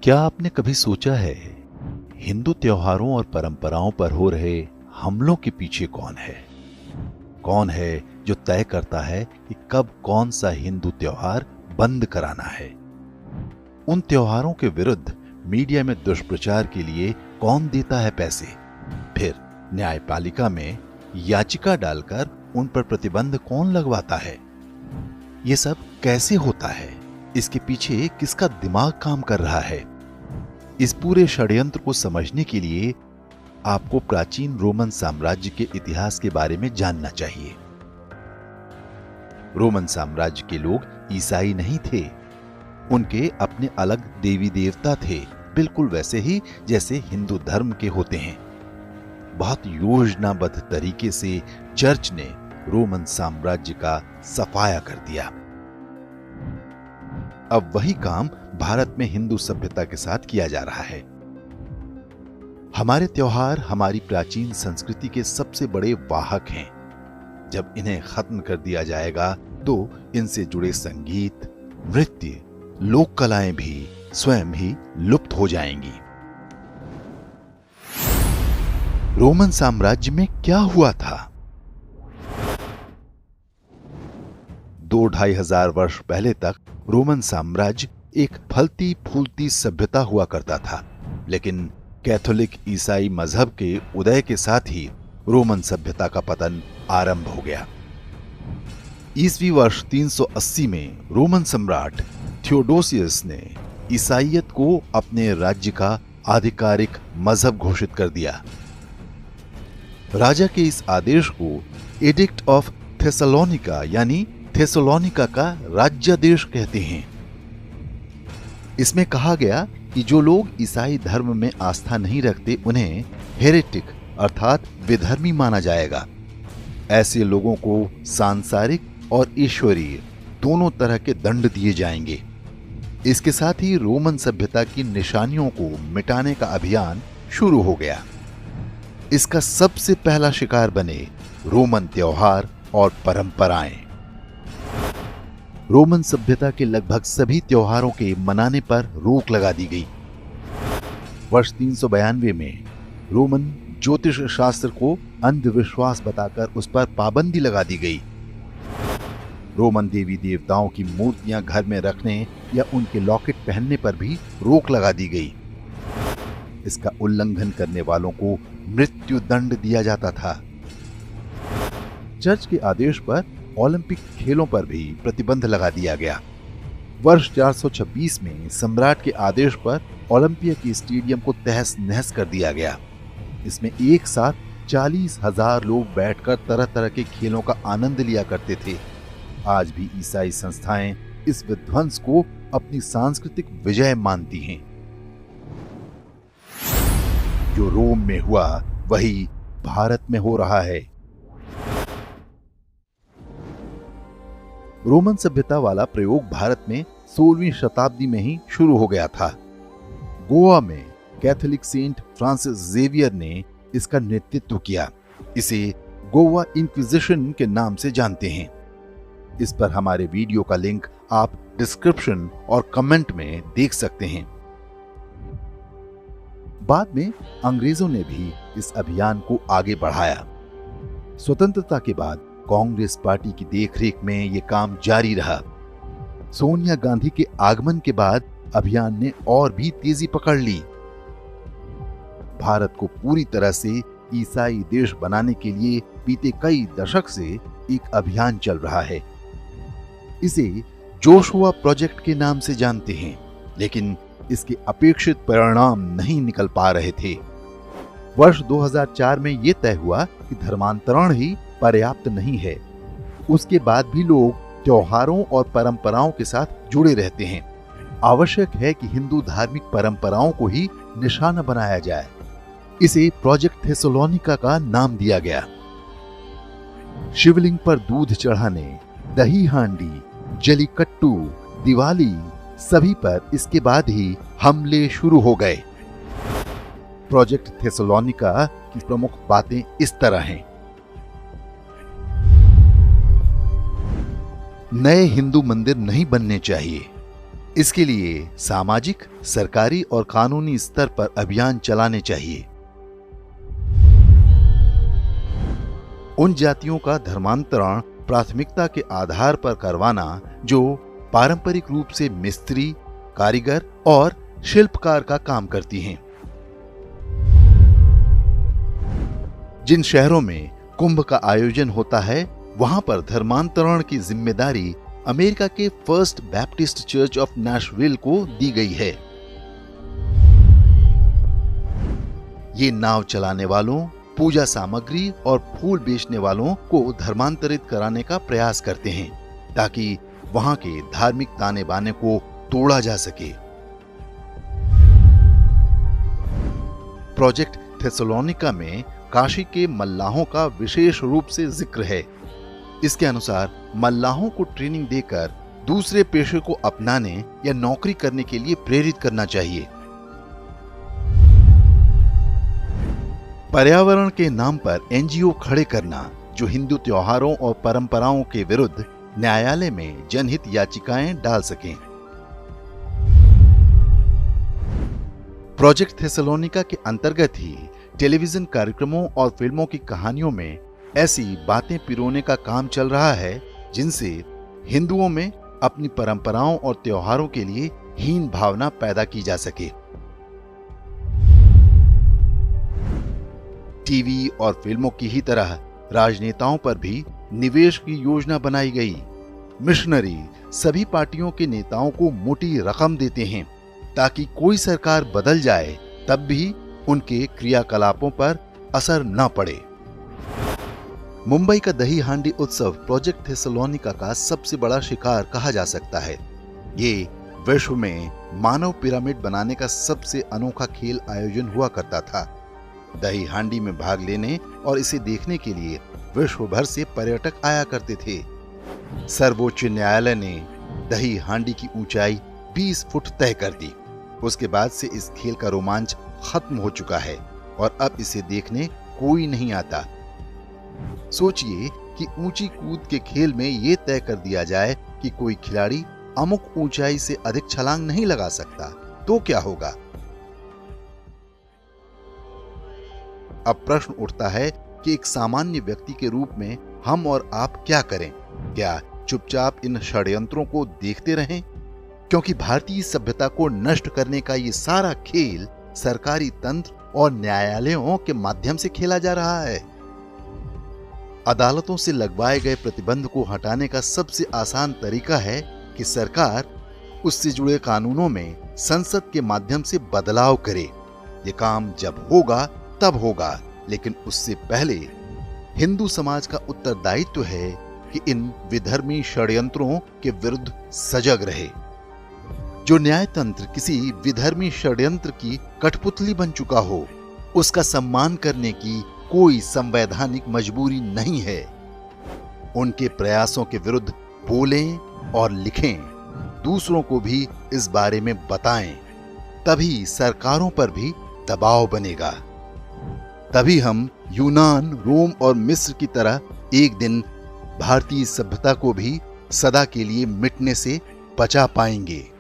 क्या आपने कभी सोचा है हिंदू त्योहारों और परंपराओं पर हो रहे हमलों के पीछे कौन है? कौन है जो तय करता है कि कब कौन सा हिंदू त्योहार बंद कराना है? उन त्योहारों के विरुद्ध मीडिया में दुष्प्रचार के लिए कौन देता है पैसे? फिर न्यायपालिका में याचिका डालकर उन पर प्रतिबंध कौन लगवाता है? ये सब कैसे होता है? इसके पीछे किसका दिमाग काम कर रहा है? इस पूरे षड्यंत्र को समझने के लिए आपको प्राचीन रोमन साम्राज्य के इतिहास के बारे में जानना चाहिए। रोमन साम्राज्य के लोग ईसाई नहीं थे। उनके अपने अलग देवी देवता थे, बिल्कुल वैसे ही जैसे हिंदू धर्म के होते हैं। बहुत योजनाबद्ध तरीके से चर्च ने रोमन साम्राज्य का सफाया कर दिया। अब वही काम भारत में हिंदू सभ्यता के साथ किया जा रहा है। हमारे त्योहार हमारी प्राचीन संस्कृति के सबसे बड़े वाहक हैं। जब इन्हें खत्म कर दिया जाएगा तो इनसे जुड़े संगीत, नृत्य, लोक कलाएं भी स्वयं ही लुप्त हो जाएंगी। रोमन साम्राज्य में क्या हुआ था? 2-2.5 हजार वर्ष पहले तक रोमन साम्राज्य एक फलती फूलती सभ्यता हुआ करता था, लेकिन कैथोलिक ईसाई मजहब के उदय के साथ ही रोमन सभ्यता का पतन आरंभ हो गया। ईसवी वर्ष 380 में रोमन सम्राट थियोडोसियस ने ईसाईयत को अपने राज्य का आधिकारिक मजहब घोषित कर दिया। राजा के इस आदेश को एडिक्ट ऑफ थेसलोनिका यानी थेसलोनिका का राज्यादेश कहते हैं। इसमें कहा गया कि जो लोग ईसाई धर्म में आस्था नहीं रखते उन्हें हेरेटिक अर्थात विधर्मी माना जाएगा। ऐसे लोगों को सांसारिक और ईश्वरीय दोनों तरह के दंड दिए जाएंगे। इसके साथ ही रोमन सभ्यता की निशानियों को मिटाने का अभियान शुरू हो गया। इसका सबसे पहला शिकार बने रोमन त्योहार और परंपराएं। रोमन सभ्यता के लगभग सभी त्योहारों के मनाने पर रोक लगा दी गई। वर्ष 392 में रोमन ज्योतिष शास्त्र को अंधविश्वास बताकर उस पर पाबंदी लगा दी गई। रोमन देवी देवताओं की मूर्तियां घर में रखने या उनके लॉकेट पहनने पर भी रोक लगा दी गई। इसका उल्लंघन करने वालों को मृत्यु दंड दिया जाता था। चर्च के आदेश पर ओलंपिक खेलों पर भी प्रतिबंध लगा दिया गया। वर्ष 426 में सम्राट के आदेश पर ओलंपिया के स्टेडियम को तहस नहस कर दिया गया। इसमें एक साथ 40,000 लोग बैठकर तरह तरह के खेलों का आनंद लिया करते थे। आज भी ईसाई संस्थाएं इस विध्वंस को अपनी सांस्कृतिक विजय मानती हैं। जो रोम में हुआ वही भारत में हो रहा है। रोमन सभ्यता वाला प्रयोग भारत में 16वीं शताब्दी में ही शुरू हो गया था। गोवा में कैथोलिक सेंट फ्रांसिस जेवियर ने इसका नेतृत्व किया। इसे गोवा इंक्विजिशन के नाम से जानते हैं। इस पर हमारे वीडियो का लिंक आप डिस्क्रिप्शन और कमेंट में देख सकते हैं। बाद में अंग्रेजों ने भी इस अभियान को आगे बढ़ाया। स्वतंत्रता के बाद कांग्रेस पार्टी की देखरेख में यह काम जारी रहा। सोनिया गांधी के आगमन के बाद अभियान ने और भी तेजी पकड़ ली। भारत को पूरी तरह से ईसाई देश बनाने के लिए बीते कई दशक से एक अभियान चल रहा है। इसे जोशुआ प्रोजेक्ट के नाम से जानते हैं, लेकिन इसके अपेक्षित परिणाम नहीं निकल पा रहे थे। वर्ष 2004 में यह तय हुआ कि धर्मांतरण ही पर्याप्त नहीं है। उसके बाद भी लोग त्योहारों और परंपराओं के साथ जुड़े रहते हैं। आवश्यक है कि हिंदू धार्मिक परंपराओं को ही निशाना बनाया जाए। इसे प्रोजेक्ट थेसलोनिका का नाम दिया गया। शिवलिंग पर दूध चढ़ाने, दही हांडी, जलीकट्टू, दिवाली सभी पर इसके बाद ही हमले शुरू हो गए। प्रोजेक्ट थेसलोनिका की प्रमुख बातें इस तरह हैं। नए हिंदू मंदिर नहीं बनने चाहिए। इसके लिए सामाजिक, सरकारी और कानूनी स्तर पर अभियान चलाने चाहिए। उन जातियों का धर्मांतरण प्राथमिकता के आधार पर करवाना जो पारंपरिक रूप से मिस्त्री, कारीगर और शिल्पकार का काम करती हैं। जिन शहरों में कुंभ का आयोजन होता है, वहां पर धर्मांतरण की जिम्मेदारी अमेरिका के First Baptist Church of Nashville को दी गई है। ये नाव चलाने वालों, पूजा सामग्री और फूल बेचने वालों को धर्मांतरित कराने का प्रयास करते हैं ताकि वहां के धार्मिक ताने बाने को तोड़ा जा सके। प्रोजेक्ट थेसलोनिका में काशी के मल्लाहों का विशेष रूप से जिक्र है। इसके अनुसार मल्लाहों को ट्रेनिंग देकर दूसरे पेशे को अपनाने या नौकरी करने के लिए प्रेरित करना चाहिए। पर्यावरण के नाम पर एनजीओ खड़े करना जो हिंदू त्योहारों और परंपराओं के विरुद्ध न्यायालय में जनहित याचिकाएं डाल सकें। प्रोजेक्ट थेसलोनिका के अंतर्गत ही टेलीविजन कार्यक्रमों और फिल्मों की कहानियों में ऐसी बातें पिरोने का काम चल रहा है जिनसे हिंदुओं में अपनी परंपराओं और त्योहारों के लिए हीन भावना पैदा की जा सके। टीवी और फिल्मों की ही तरह राजनेताओं पर भी निवेश की योजना बनाई गई। मिशनरी सभी पार्टियों के नेताओं को मोटी रकम देते हैं ताकि कोई सरकार बदल जाए तब भी उनके क्रियाकलापों पर असर न पड़े। मुंबई का दही हांडी उत्सव प्रोजेक्ट थेसलोनिका का सबसे बड़ा शिकार कहा जा सकता है। ये विश्व में मानव पिरामिड बनाने का सबसे अनोखा खेल आयोजन हुआ करता था। दही हांडी में भाग लेने और इसे देखने के लिए विश्व भर से पर्यटक आया करते थे। सर्वोच्च न्यायालय ने दही हांडी की ऊंचाई 20 फुट तय कर दी। उसके बाद से इस खेल का रोमांच खत्म हो चुका है और अब इसे देखने कोई नहीं आता। सोचिए कि ऊंची कूद के खेल में यह तय कर दिया जाए कि कोई खिलाड़ी अमुक ऊंचाई से अधिक छलांग नहीं लगा सकता, तो क्या होगा? अब प्रश्न उठता है कि एक सामान्य व्यक्ति के रूप में हम और आप क्या करें? क्या चुपचाप इन षड्यंत्रों को देखते रहें? क्योंकि भारतीय सभ्यता को नष्ट करने का ये सारा खेल सरकारी तंत्र और न्यायालयों के माध्यम से खेला जा रहा है। अदालतों से लगवाए गए प्रतिबंध को हटाने का सबसे आसान तरीका है कि सरकार उससे जुड़े कानूनों में संसद के माध्यम से बदलाव करे। ये काम जब होगा तब होगा, लेकिन उससे पहले हिंदू समाज का उत्तरदायित्व है कि इन विधर्मी षड्यंत्रों के विरुद्ध सजग रहे। जो न्यायतंत्र किसी विधर्मी षड्यंत्र की कठपुतली बन चुका हो, उसका सम्मान करने की कोई संवैधानिक मजबूरी नहीं है। उनके प्रयासों के विरुद्ध बोलें और लिखें, दूसरों को भी इस बारे में बताएं, तभी सरकारों पर भी दबाव बनेगा। तभी हम यूनान, रोम और मिस्र की तरह एक दिन भारतीय सभ्यता को भी सदा के लिए मिटने से बचा पाएंगे।